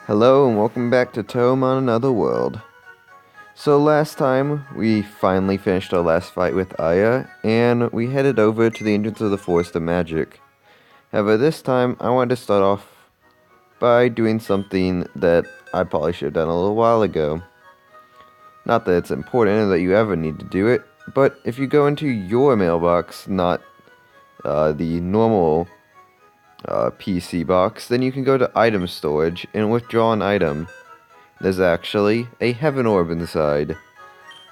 Hello and welcome back to Touhoumon Another World. So last time, we finally finished our last fight with Aya, and we headed over to the entrance of the Forest of Magic. However, this time, I wanted to start off by doing something that I probably should have done a little while ago. Not that it's important or that you ever need to do it, but if you go into your mailbox, not the normal PC box, then you can go to item storage and withdraw an item. There's actually a heaven orb inside,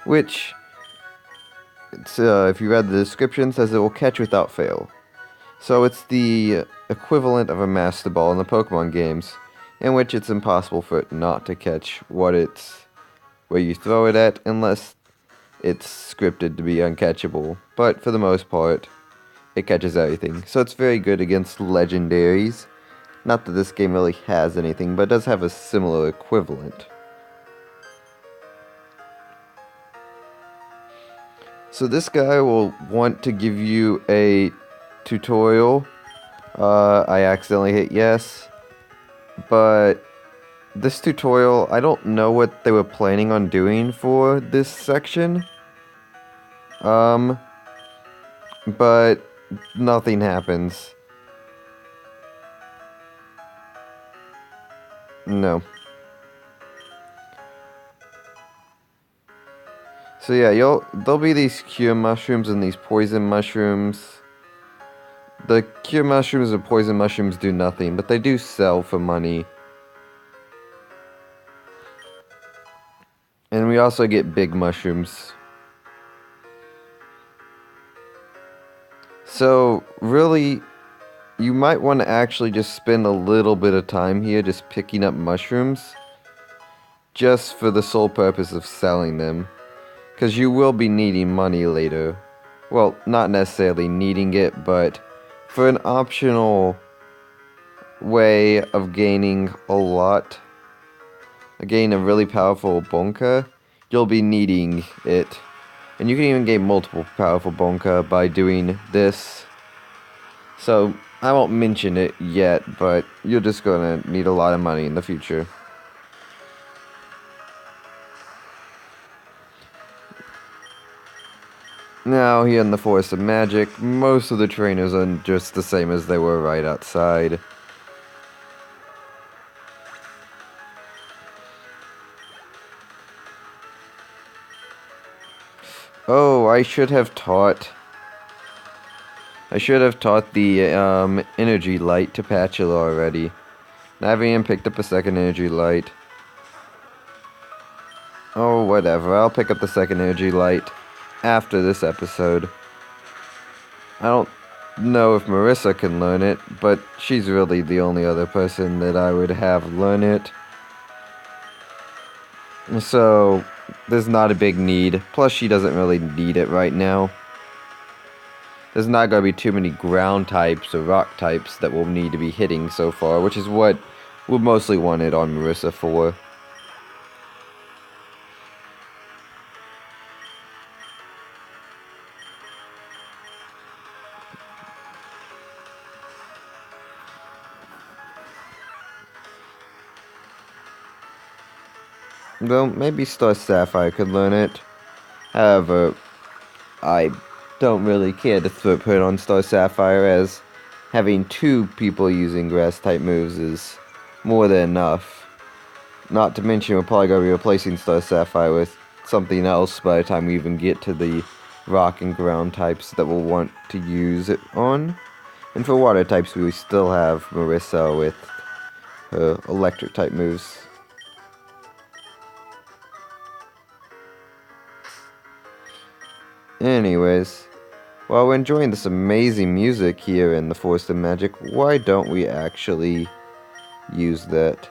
which, if you read the description, says it will catch without fail. So it's the equivalent of a Master Ball in the Pokemon games, in which it's impossible for it not to catch where you throw it at, unless it's scripted to be uncatchable. But for the most part, it catches everything. So it's very good against legendaries. Not that this game really has anything, but it does have a similar equivalent. So this guy will want to give you a tutorial. I accidentally hit yes. But this tutorial, I don't know what they were planning on doing for this section. But nothing happens. No. So yeah, there'll be these cure mushrooms and these poison mushrooms. The cure mushrooms and poison mushrooms do nothing, but they do sell for money. And we also get big mushrooms. So really, you might want to actually just spend a little bit of time here just picking up mushrooms, just for the sole purpose of selling them. Because you will be needing money later. Well, not necessarily needing it, but for an optional way of gaining gaining a really powerful Bonka, you'll be needing it. And you can even gain multiple powerful Bonka by doing this. So, I won't mention it yet, but you're just gonna need a lot of money in the future. Now, here in the Forest of Magic, most of the trainers are just the same as they were right outside. Oh, I should have taught the energy light to Patula already. I haven't even picked up a second energy light. Oh, whatever. I'll pick up the second energy light after this episode. I don't know if Marissa can learn it, but she's really the only other person that I would have learn it. So, there's not a big need. Plus, she doesn't really need it right now. There's not going to be too many ground types or rock types that we'll need to be hitting so far, which is what we'll mostly want it on Marissa for. Though, maybe Star Sapphire could learn it. However, I don't really care to put it on Star Sapphire, as having two people using grass-type moves is more than enough. Not to mention, we're probably going to be replacing Star Sapphire with something else by the time we even get to the rock and ground types that we'll want to use it on. And for water types, we still have Marissa with her electric-type moves. Anyways, while we're enjoying this amazing music here in the Forest of Magic, why don't we actually use that?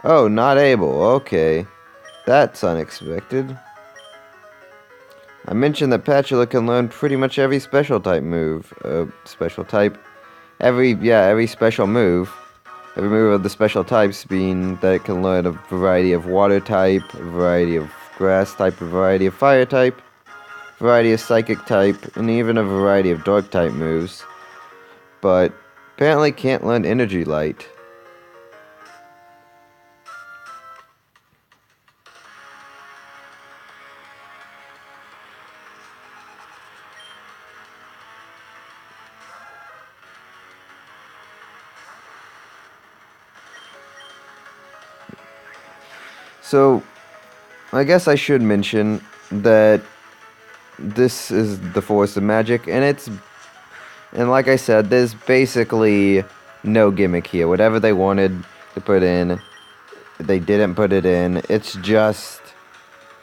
Oh, not able. Okay. That's unexpected. I mentioned that Patula can learn pretty much every special type move. Every special move. Every move of the special types being that it can learn a variety of water type, a variety of grass type, a variety of fire type, variety of psychic type, and even a variety of dark type moves, but apparently can't learn energy light. So, I guess I should mention that this is the Forest of Magic, and like I said, there's basically no gimmick here. Whatever they wanted to put in, they didn't put it in. It's just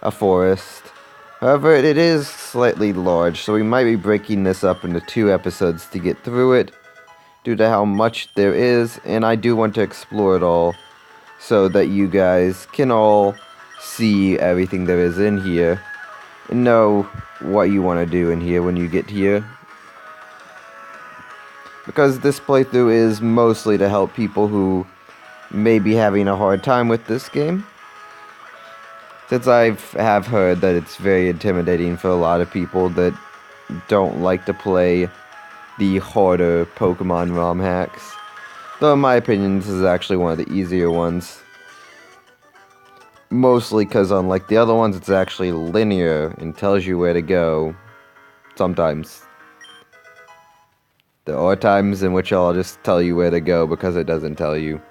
a forest. However, it is slightly large, so we might be breaking this up into 2 episodes to get through it, due to how much there is, and I do want to explore it all, so that you guys can all see everything there is in here, and know what you want to do in here when you get here. Because this playthrough is mostly to help people who may be having a hard time with this game. Since I have heard that it's very intimidating for a lot of people that don't like to play the harder Pokemon ROM hacks. Though in my opinion, this is actually one of the easier ones. Mostly because unlike the other ones, it's actually linear and tells you where to go. Sometimes. There are times in which I'll just tell you where to go because it doesn't tell you.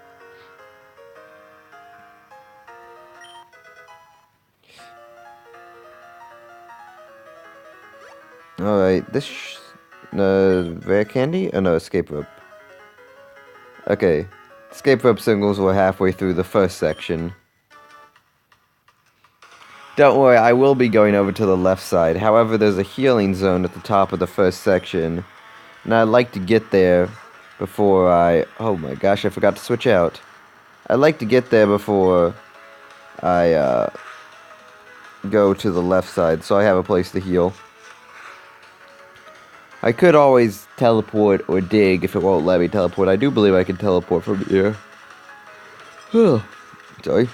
Alright, this rare candy? Oh no, escape rope. Okay, escape rope singles were halfway through the first section. Don't worry, I will be going over to the left side. However, there's a healing zone at the top of the first section. And I'd like to get there before oh my gosh, I forgot to switch out. I'd like to get there before I go to the left side, so I have a place to heal. I could always teleport or dig if it won't let me teleport. I do believe I can teleport from here. Sorry.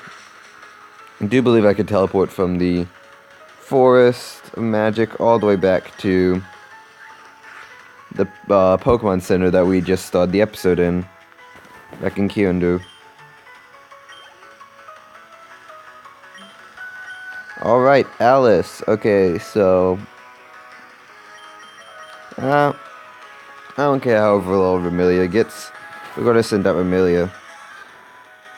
I do believe I can teleport from the Forest of Magic all the way back to the Pokemon Center that we just started the episode in. Back in Kyundu. Alright, Alice. Okay, so I don't care how overloaded Amelia gets. We're gonna send out Amelia.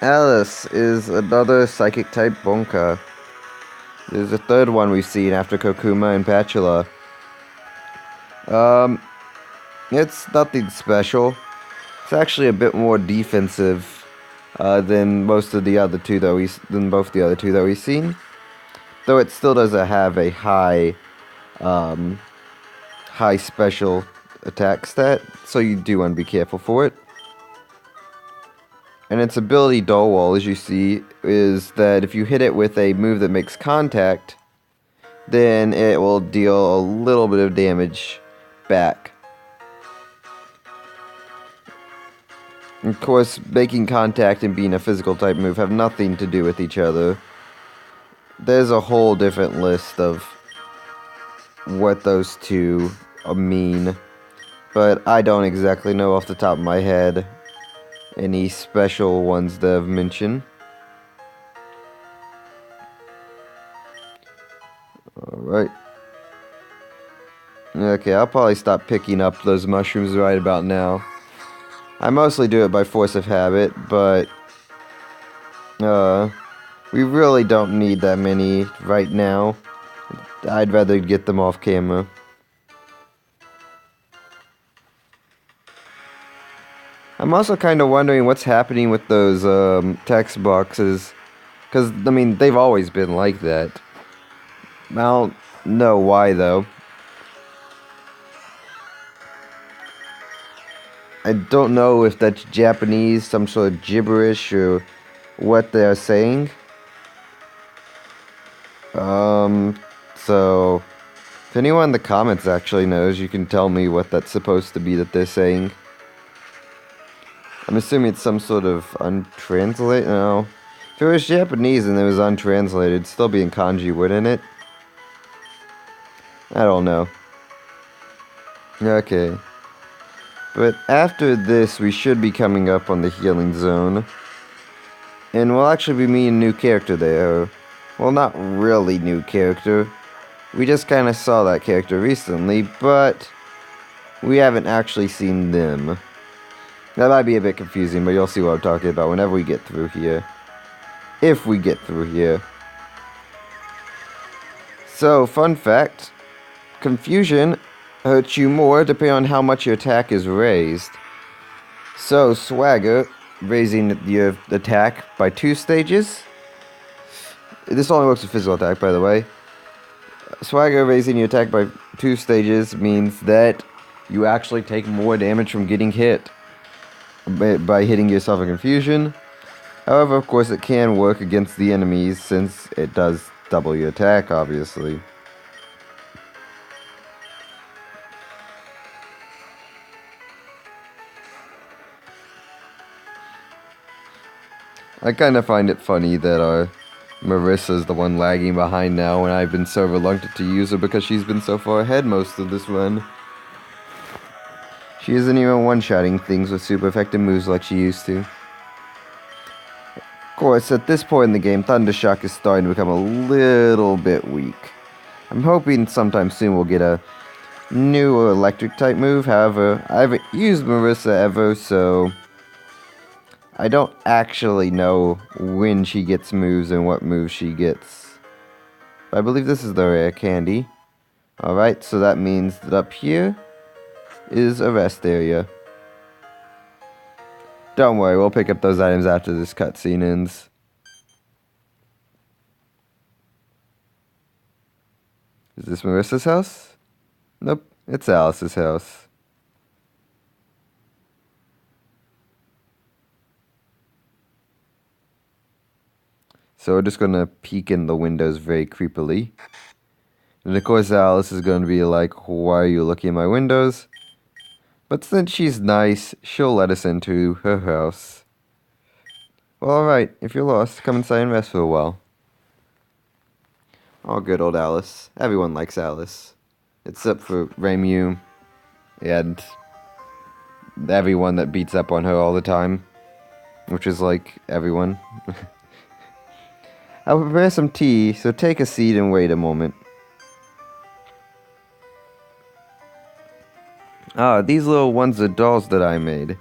Alice is another Psychic-type Bonka. There's a third one we've seen after Kokuma and Patula. It's nothing special. It's actually a bit more defensive than both the other two that we've seen. Though it still doesn't have a high special attack stat, so you do want to be careful for it. And its ability, Dull Wall, as you see, is that if you hit it with a move that makes contact, then it will deal a little bit of damage back. Of course, making contact and being a physical type move have nothing to do with each other. There's a whole different list of what those two mean, but I don't exactly know off the top of my head any special ones that I've mentioned. Alright. Okay, I'll probably stop picking up those mushrooms right about now. I mostly do it by force of habit, but we really don't need that many right now. I'd rather get them off camera. I'm also kind of wondering what's happening with those text boxes, because, I mean, they've always been like that. I don't know why, though. I don't know if that's Japanese, some sort of gibberish, or what they're saying. So, if anyone in the comments actually knows, you can tell me what that's supposed to be that they're saying. I'm assuming it's some sort of untranslated, no. If it was Japanese and it was untranslated, it'd still be in kanji, wouldn't it? I don't know. Okay. But after this, we should be coming up on the healing zone. And we'll actually be meeting a new character there. Well, not really new character. We just kind of saw that character recently, but we haven't actually seen them. That might be a bit confusing, but you'll see what I'm talking about whenever we get through here. if we get through here. So, fun fact, confusion hurts you more depending on how much your attack is raised. So, swagger, raising your attack by 2 stages. This only works with physical attack, by the way. Swagger, raising your attack by 2 stages means that you actually take more damage from getting hit by hitting yourself in confusion. However, of course, it can work against the enemies since it does double your attack, obviously. I kind of find it funny that Marissa's the one lagging behind now, and I've been so reluctant to use her because she's been so far ahead most of this run. She isn't even one-shotting things with super effective moves like she used to. Of course, at this point in the game, Thundershock is starting to become a little bit weak. I'm hoping sometime soon we'll get a new electric-type move. However, I haven't used Marissa ever, so I don't actually know when she gets moves and what moves she gets. But I believe this is the rare candy. Alright, so that means that up here is a rest area. Don't worry, we'll pick up those items after this cutscene ends. Is this Marissa's house? Nope, it's Alice's house. So we're just gonna peek in the windows very creepily. And of course Alice is gonna be like, why are you looking at my windows? But since she's nice, she'll let us into her house. Well, alright, if you're lost, come inside and rest for a while. Oh, good old Alice. Everyone likes Alice. Except for Remu and everyone that beats up on her all the time. Which is like everyone. I'll prepare some tea, so take a seat and wait a moment. Ah, these little ones are dolls that I made.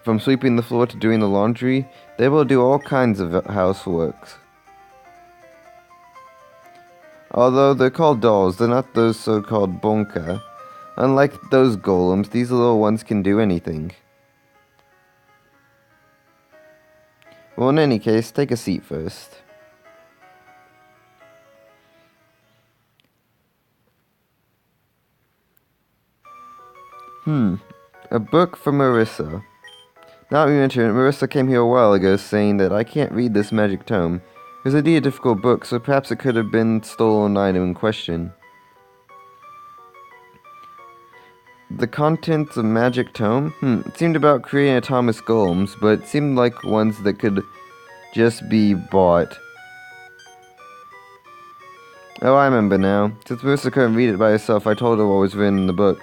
From sweeping the floor to doing the laundry, they will do all kinds of housework. Although they're called dolls, they're not those so-called bonka. Unlike those golems, these little ones can do anything. Well, in any case, take a seat first. A book from Marissa. Now you mention it, Marissa came here a while ago saying that I can't read this magic tome. It was indeed a difficult book, so perhaps it could have been stolen item in question. The contents of magic tome? It seemed about creating autonomous golems, but it seemed like ones that could just be bought. Oh, I remember now. Since Marissa couldn't read it by herself, I told her what was written in the book.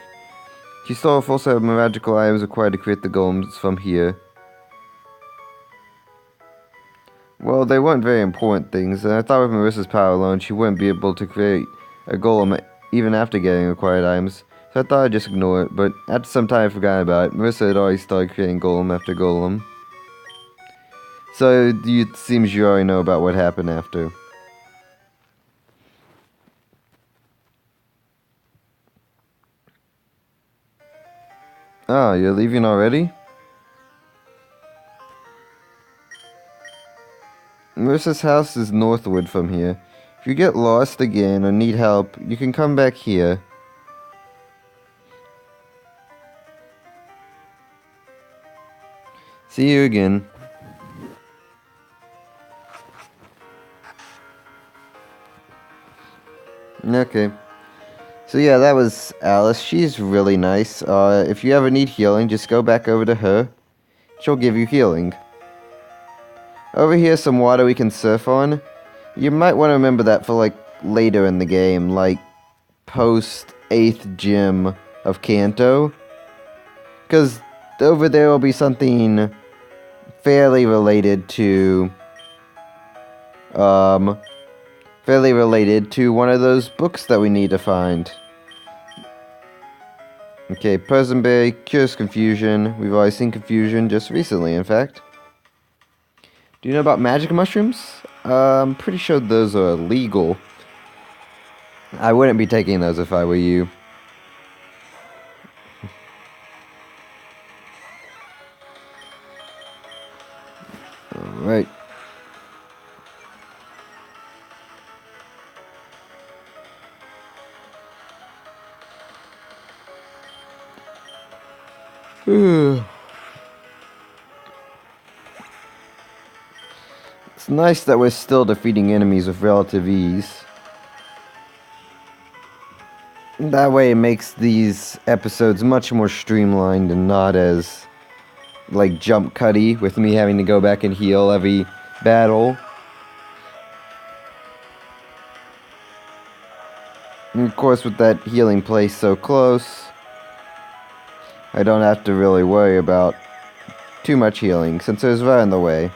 She stole a full set of magical items required to create the golems from here. Well, they weren't very important things, and I thought with Marissa's power alone, she wouldn't be able to create a golem even after getting required items. So I thought I'd just ignore it, but after some time I forgot about it. Marissa had already started creating golem after golem. So it seems you already know about what happened after. Ah, you're leaving already? Marissa's house is northward from here. If you get lost again or need help, you can come back here. See you again. Okay. So yeah, that was Alice. She's really nice. If you ever need healing, just go back over to her. She'll give you healing. Over here, some water we can surf on. You might want to remember that for, like, later in the game. Like, post 8th gym of Kanto. Because over there will be something fairly related to... fairly related to one of those books that we need to find. Okay, Presentberry cures confusion. We've already seen confusion just recently, in fact. Do you know about magic mushrooms? I'm pretty sure those are illegal. I wouldn't be taking those if I were you. Alright. It's nice that we're still defeating enemies with relative ease. That way it makes these episodes much more streamlined and not as, like, jump cutty with me having to go back and heal every battle. And of course, with that healing place so close, I don't have to really worry about too much healing, since it was right in the way.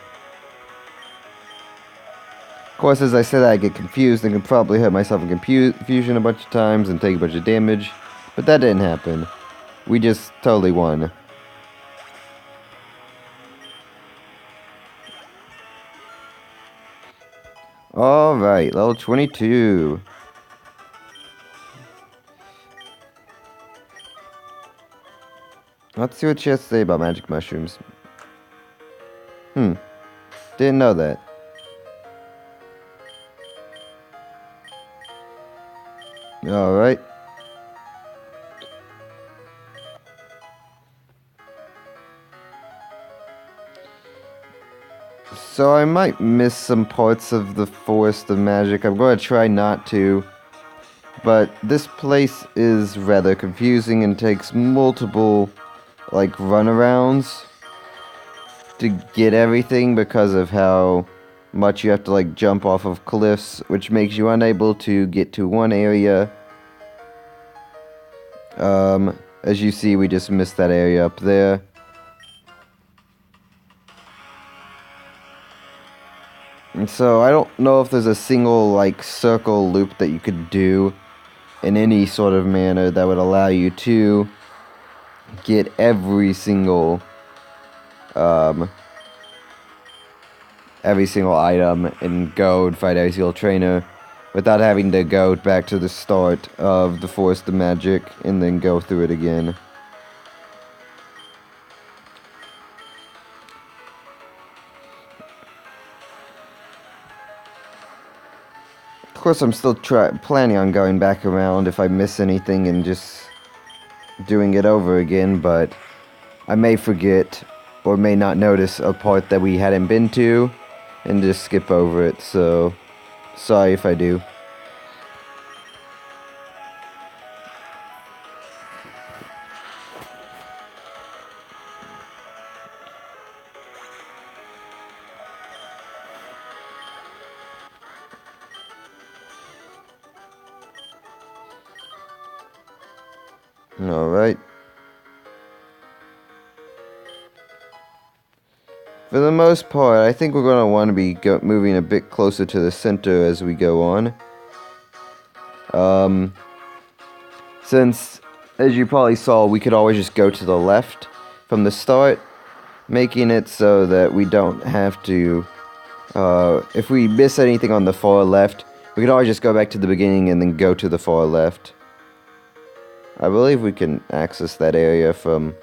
Of course, as I said, I get confused and could probably hurt myself in confusion a bunch of times and take a bunch of damage, but that didn't happen. We just totally won. Alright, level 22. Let's see what she has to say about magic mushrooms. Didn't know that. Alright. So I might miss some parts of the Forest of Magic. I'm going to try not to. But this place is rather confusing and takes multiple, like, runarounds to get everything because of how much you have to, like, jump off of cliffs, which makes you unable to get to one area. As you see, we just missed that area up there. And so I don't know if there's a single, like, circle loop that you could do in any sort of manner that would allow you to get every single item and go and fight every single trainer without having to go back to the start of the Forest of Magic and then go through it again. Of course, I'm still planning on going back around if I miss anything and just doing it over again, but I may forget or may not notice a part that we hadn't been to and just skip over it, so sorry if I do. Alright. For the most part, I think we're going to want to be moving a bit closer to the center as we go on. Since, as you probably saw, we could always just go to the left from the start, making it so that we don't have to, if we miss anything on the far left, we can always just go back to the beginning and then go to the far left. I believe we can access that area from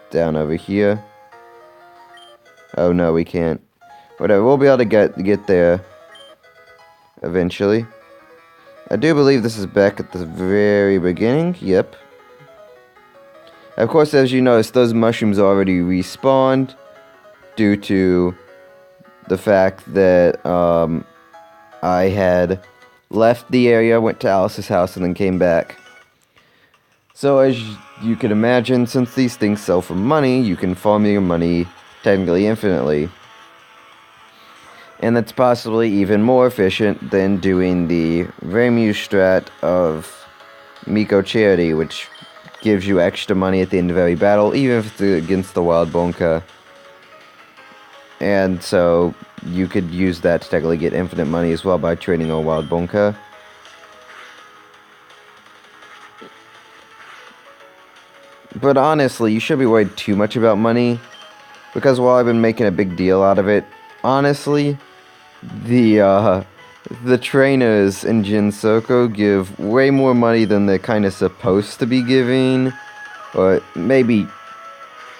down over here. Oh no, we can't. Whatever, we'll be able to get there eventually. I do believe this is back at the very beginning. Yep. Of course, as you notice, those mushrooms already respawned due to the fact that I had left the area, went to Alice's house, and then came back. So as you can imagine, since these things sell for money, you can farm your money technically infinitely. And that's possibly even more efficient than doing the Ramu strat of Miko Charity, which gives you extra money at the end of every battle, even if it's against the Wild Bonka. And so you could use that to technically get infinite money as well by trading on Wild Bonka. But honestly, you shouldn't be worried too much about money, Because while I've been making a big deal out of it, honestly, the trainers in Jinsoko give way more money than they're kind of supposed to be giving, or maybe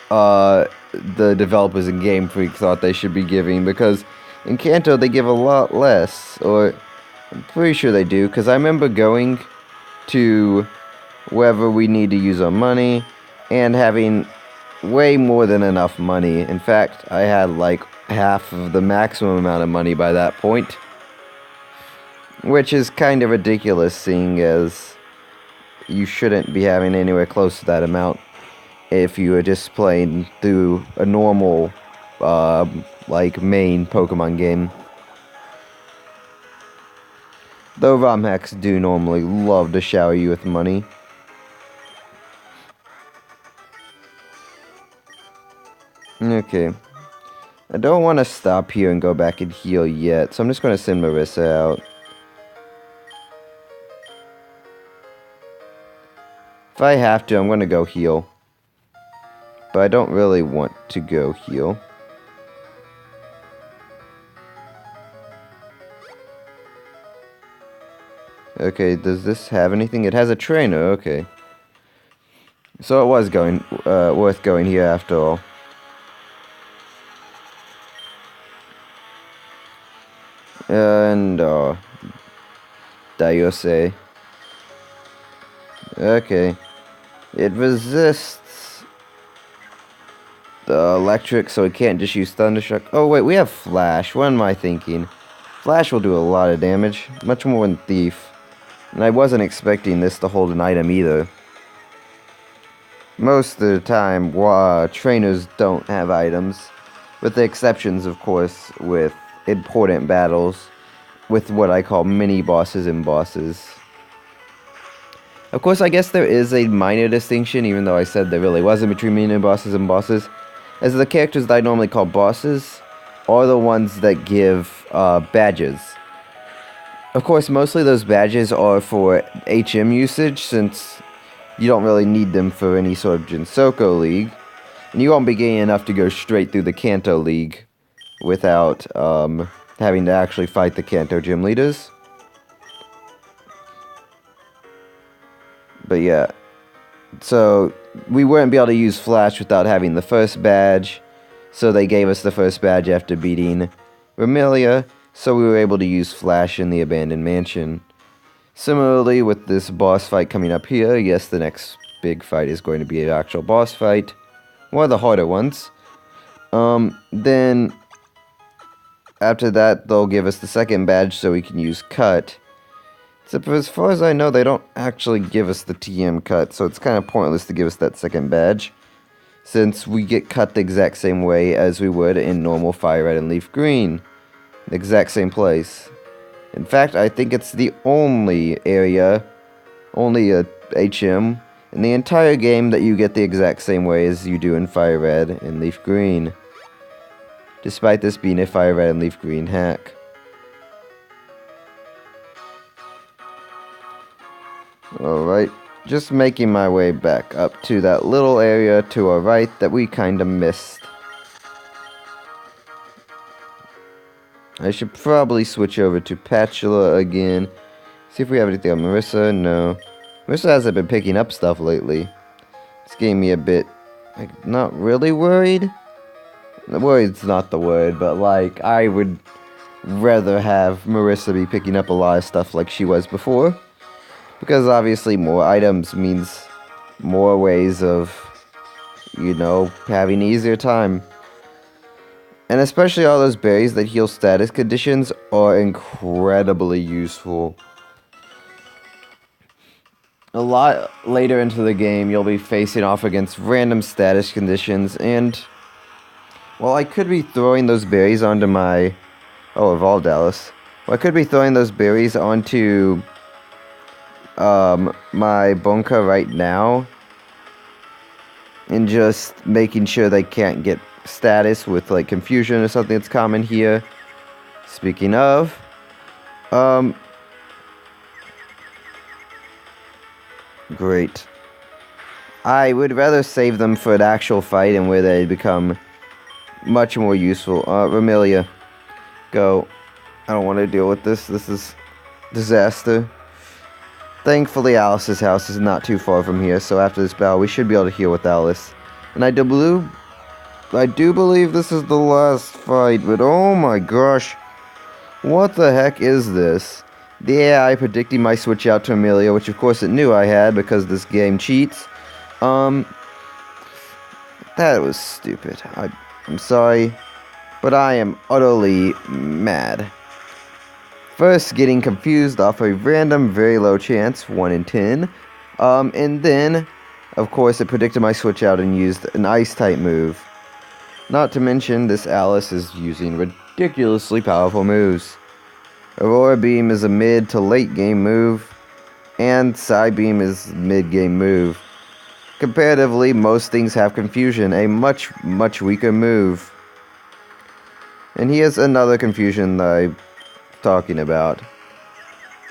the developers in Game Freak thought they should be giving, because in Kanto they give a lot less, or I'm pretty sure they do, because I remember going to wherever we need to use our money and having way more than enough money. In fact, I had like half of the maximum amount of money by that point, which is kind of ridiculous, seeing as you shouldn't be having anywhere close to that amount if you were just playing through a normal like main Pokemon game. Though ROM hacks do normally love to shower you with money. Okay. I don't want to stop here and go back and heal yet, so I'm just going to send Marissa out. If I have to, I'm going to go heal. But I don't really want to go heal. Okay, does this have anything? It has a trainer, okay. So it was worth going here after all. And, Daiose. Okay. It resists the electric, so it can't just use Thundershock. Oh, wait, we have Flash. What am I thinking? Flash will do a lot of damage. Much more than Thief. And I wasn't expecting this to hold an item either. Most of the time, trainers don't have items. With the exceptions, of course, with important battles. With what I call mini-bosses and bosses. Of course, I guess there is a minor distinction, even though I said there really wasn't, between mini-bosses and bosses. As the characters that I normally call bosses are the ones that give badges. Of course, mostly those badges are for HM usage, since you don't really need them for any sort of Jinsoko League. And you won't be gaining enough to go straight through the Kanto League without having to actually fight the Kanto gym leaders. But yeah, so we wouldn't be able to use Flash without having the first badge, so they gave us the first badge after beating Remelia, so we were able to use Flash in the Abandoned Mansion. Similarly, with this boss fight coming up here, yes, the next big fight is going to be an actual boss fight, one of the harder ones. Then, after that, they'll give us the second badge so we can use Cut. Except as far as I know, they don't actually give us the TM cut, so it's kind of pointless to give us that second badge, since we get cut the exact same way as we would in normal Fire Red and Leaf Green. The exact same place. In fact, I think it's the only area, only a HM, in the entire game that you get the exact same way as you do in Fire Red and Leaf Green. Despite this being a Fire Red and Leaf Green hack. Alright, just making my way back up to that little area to our right that we kinda missed. I should probably switch over to Patula again. See if we have anything on Marissa. No. Marissa hasn't been picking up stuff lately. It's getting me a bit, like, not really worried. Worried's not the word, but like, I would rather have Marissa be picking up a lot of stuff like she was before. Because obviously more items means more ways of, you know, having an easier time. And especially all those berries that heal status conditions are incredibly useful. A lot later into the game, you'll be facing off against random status conditions, and well, I could be throwing those berries onto my... Oh, Evolved Alice. Well, I could be throwing those berries onto my Bonka right now, and just making sure they can't get status with like confusion or something that's common here. Speaking of, great. I would rather save them for an actual fight and where they become much more useful. Remilia, go. I don't want to deal with this. This is disaster. Thankfully, Alice's house is not too far from here, so after this battle, we should be able to heal with Alice. And I do believe this is the last fight, but oh my gosh. What the heck is this? The AI predicting my switch out to Amelia, which of course it knew I had because this game cheats. That was stupid. I'm sorry, but I am utterly mad. First, getting confused off a random, very low chance, 1 in 10. And then, of course, it predicted my switch out and used an Ice-type move. Not to mention, this Alice is using ridiculously powerful moves. Aurora Beam is a mid to late game move, and Psybeam is mid-game move. Comparatively, most things have Confusion, a much, much weaker move. And here's another Confusion that I'm talking about.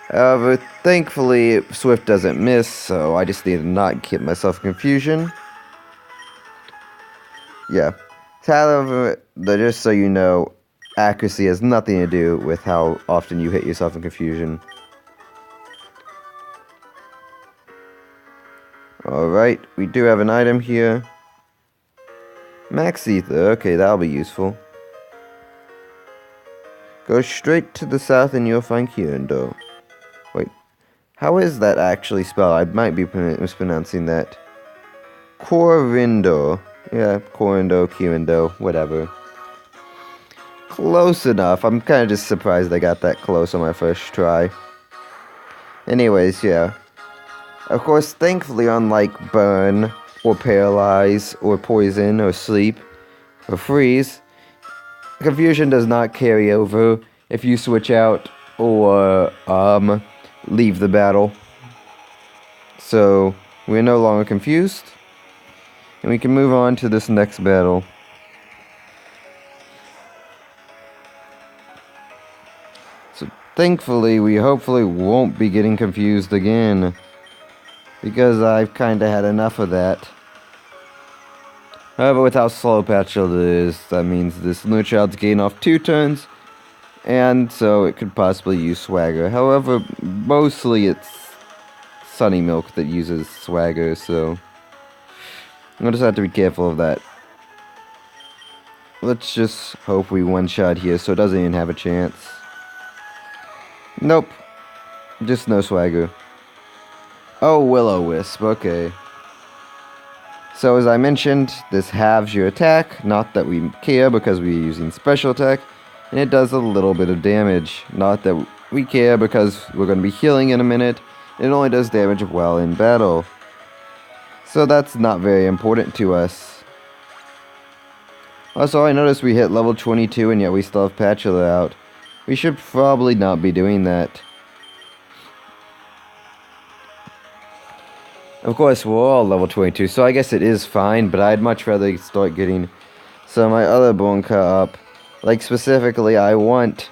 However, thankfully, Swift doesn't miss, so I just need to not get myself Confusion. Yeah. However, just so you know, accuracy has nothing to do with how often you hit yourself in Confusion. Alright, we do have an item here. Max Ether, okay, that'll be useful. Go straight to the south and you'll find Kyundo. Wait, how is that actually spelled? I might be mispronouncing that. Corindo. Yeah, Corindo, Kyundo, whatever. Close enough. I'm kind of just surprised I got that close on my first try. Anyways, yeah. Of course, thankfully, unlike Burn, or Paralyze, or Poison, or Sleep, or Freeze, Confusion does not carry over if you switch out or leave the battle. So we're no longer confused, and we can move on to this next battle. So thankfully, we hopefully won't be getting confused again, because I've kind of had enough of that. However, with how slow Patchel is, that means this Lunar Child's gain off 2 turns, and so it could possibly use Swagger. However, mostly it's Sunny Milk that uses Swagger, so I'll just have to be careful of that. Let's just hope we one-shot here so it doesn't even have a chance. Nope. Just no Swagger. Oh, Will-O-Wisp, okay. So as I mentioned, this halves your attack, not that we care because we're using special attack, and it does a little bit of damage, not that we care because we're going to be healing in a minute, and it only does damage while in battle. So that's not very important to us. Also, I noticed we hit level 22 and yet we still have Patchula out. We should probably not be doing that. Of course, we're all level 22, so I guess it is fine, but I'd much rather start getting some of my other Bonka up. Like, specifically, I want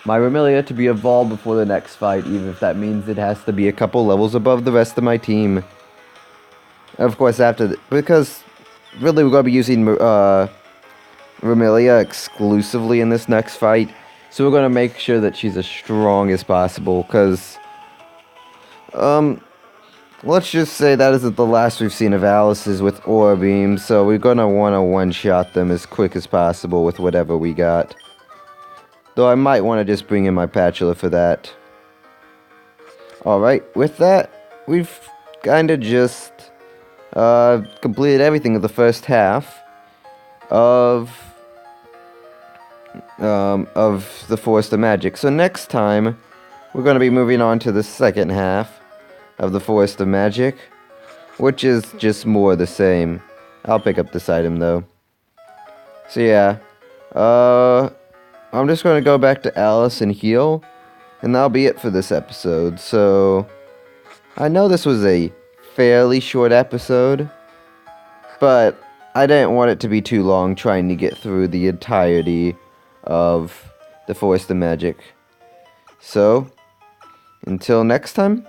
my Remilia to be evolved before the next fight, even if that means it has to be a couple levels above the rest of my team. Of course, because really we're going to be using Remilia exclusively in this next fight, so we're going to make sure that she's as strong as possible, because let's just say that isn't the last we've seen of Alice's with Aura Beam, so we're going to want to one-shot them as quick as possible with whatever we got. Though I might want to just bring in my Patchula for that. Alright, with that, we've kind of just completed everything of the first half of the Forest of Magic. So next time, we're going to be moving on to the second half of the Forest of Magic, which is just more the same. I'll pick up this item though. So yeah, I'm just going to go back to Alice and heal, and that'll be it for this episode. So I know this was a fairly short episode, but I didn't want it to be too long trying to get through the entirety of the Forest of Magic. So until next time,